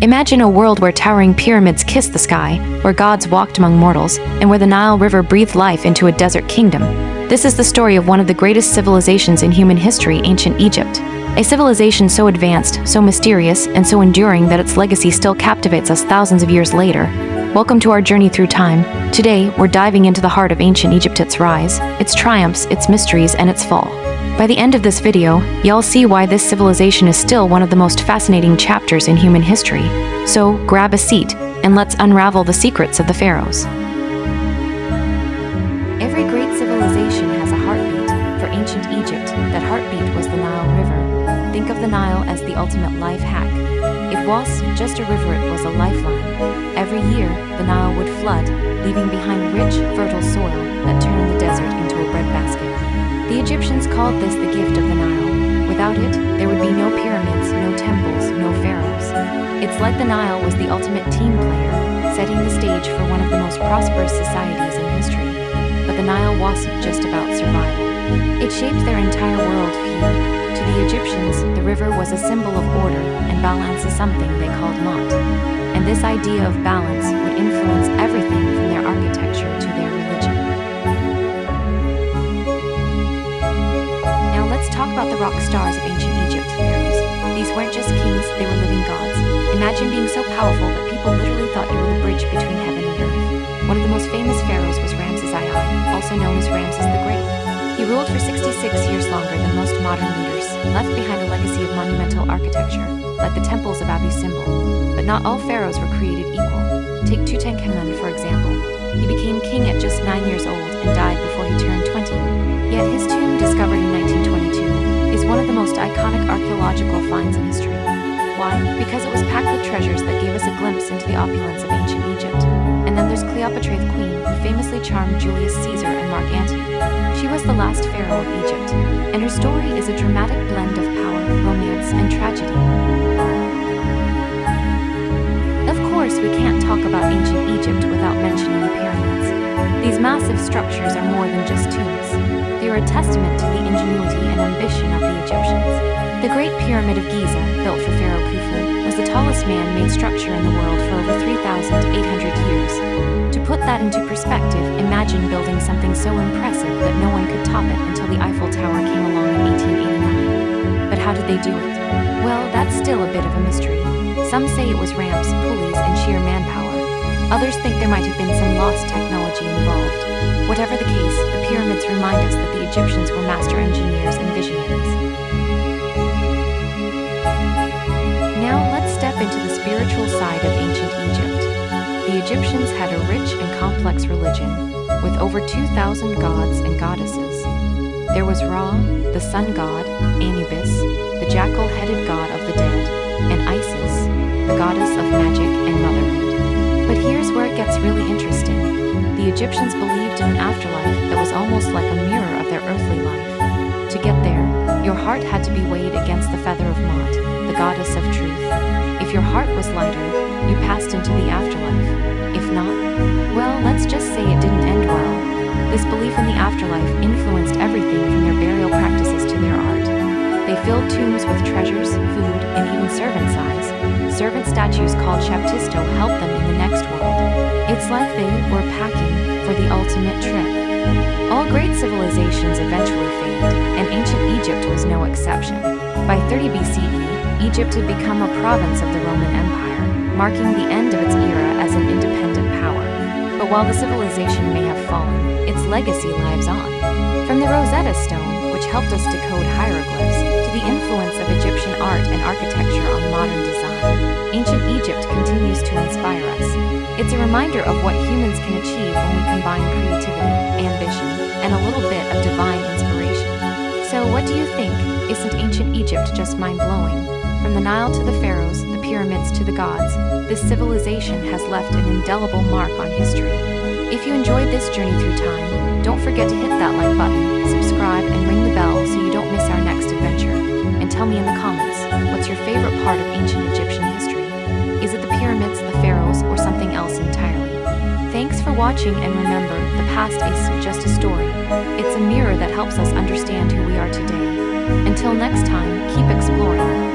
Imagine a world where towering pyramids kissed the sky, where gods walked among mortals, and where the Nile River breathed life into a desert kingdom. This is the story of one of the greatest civilizations in human history, ancient Egypt. A civilization so advanced, so mysterious, and so enduring that its legacy still captivates us thousands of years later. Welcome to our journey through time. Today, we're diving into the heart of ancient Egypt, its rise, its triumphs, its mysteries, and its fall. By the end of this video, you'll see why this civilization is still one of the most fascinating chapters in human history. So, grab a seat, and let's unravel the secrets of the pharaohs. Every great civilization has a heartbeat. For ancient Egypt, that heartbeat was the Nile River. Think of the Nile as the ultimate life hack. It wasn't just a river, it was a lifeline. Every year, the Nile would flood, leaving behind rich, fertile soil that turned the desert into a breadbasket. The Egyptians called this the gift of the Nile. Without it, there would be no pyramids, no temples, no pharaohs. It's like the Nile was the ultimate team player, setting the stage for one of the most prosperous societies in history. But the Nile wasn't just about survival. It shaped their entire worldview. To the Egyptians, the river was a symbol of order, and balance is something they called Mot. And this idea of balance would influence everything from their architecture to their religion. Now let's talk about the rock stars of ancient Egypt, pharaohs. These weren't just kings, they were living gods. Imagine being so powerful that people literally thought you were the bridge between heaven and earth. One of the most famous pharaohs was Ramses II, also known as Ramses the Great. He ruled for 66 years longer than most modern leaders, left behind a legacy of monumental architecture, like the temples of Abu Simbel. But not all pharaohs were created equal. Take Tutankhamun, for example. He became king at just 9 years old and died before he turned 20. Yet his tomb, discovered in 1922, is one of the most iconic archaeological finds in history. Why? Because it was packed with treasures that gave us a glimpse into the opulence of ancient Egypt. And then there's Cleopatra the Queen, who famously charmed Julius Caesar and Mark Antony. She was the last pharaoh of Egypt, and her story is a dramatic blend of power, romance, and tragedy. Of course, we can't talk about ancient Egypt without mentioning the pyramids. These massive structures are more than just tombs. They are a testament to the ingenuity and ambition of the Egyptians. The Great Pyramid of Giza, built for Pharaoh Khufu, was the tallest man-made structure in the world for over 3,800 years. To put that into perspective, imagine building something so impressive that no one could top it until the Eiffel Tower came along in 1889. But how did they do it? Well, that's still a bit of a mystery. Some say it was ramps, pulleys, and sheer manpower. Others think there might have been some lost technology involved. Whatever the case, the pyramids remind us that the Egyptians were master engineers and visionaries. Now let's step into the spiritual side of ancient Egypt. The Egyptians had a rich and complex religion, with over 2,000 gods and goddesses. There was Ra, the sun god, Anubis, the jackal-headed god of the dead, and Isis, the goddess of magic and motherhood. But here's where it gets really interesting. The Egyptians believed in an afterlife that was almost like a mirror of their earthly life. To get there, your heart had to be weighed against the feather of Mot, the goddess of truth. If your heart was lighter, you passed into the afterlife. If not, well, let's just say it didn't end well. This belief in the afterlife influenced everything from their burial practices to their art. They filled tombs with treasures, food, and even servant size. Servant statues called Shaptisto helped them in the next world. It's like they were packing for the ultimate trip. All great civilizations eventually fade, and ancient Egypt was no exception. By 30 BCE, Egypt had become a province of the Roman Empire, marking the end of its era as an independent power. But while the civilization may have fallen, its legacy lives on. From the Rosetta Stone, which helped us decode hieroglyphs, to the influence of Egyptian art and architecture on modern design, ancient Egypt continues to inspire us. It's a reminder of what humans can achieve when we combine creativity, ambition, and a little bit of divine inspiration. So what do you think? Isn't ancient Egypt just mind-blowing? From the Nile to the pharaohs, the pyramids to the gods, this civilization has left an indelible mark on history. If you enjoyed this journey through time, don't forget to hit that like button, subscribe, and ring the bell so you don't miss our next adventure. And tell me in the comments, what's your favorite part of ancient Egyptian history? Is it the pyramids, the pharaohs, or something else entirely? Thanks for watching, and remember, the past isn't just a story. It's a mirror that helps us understand who we are today. Until next time, keep exploring.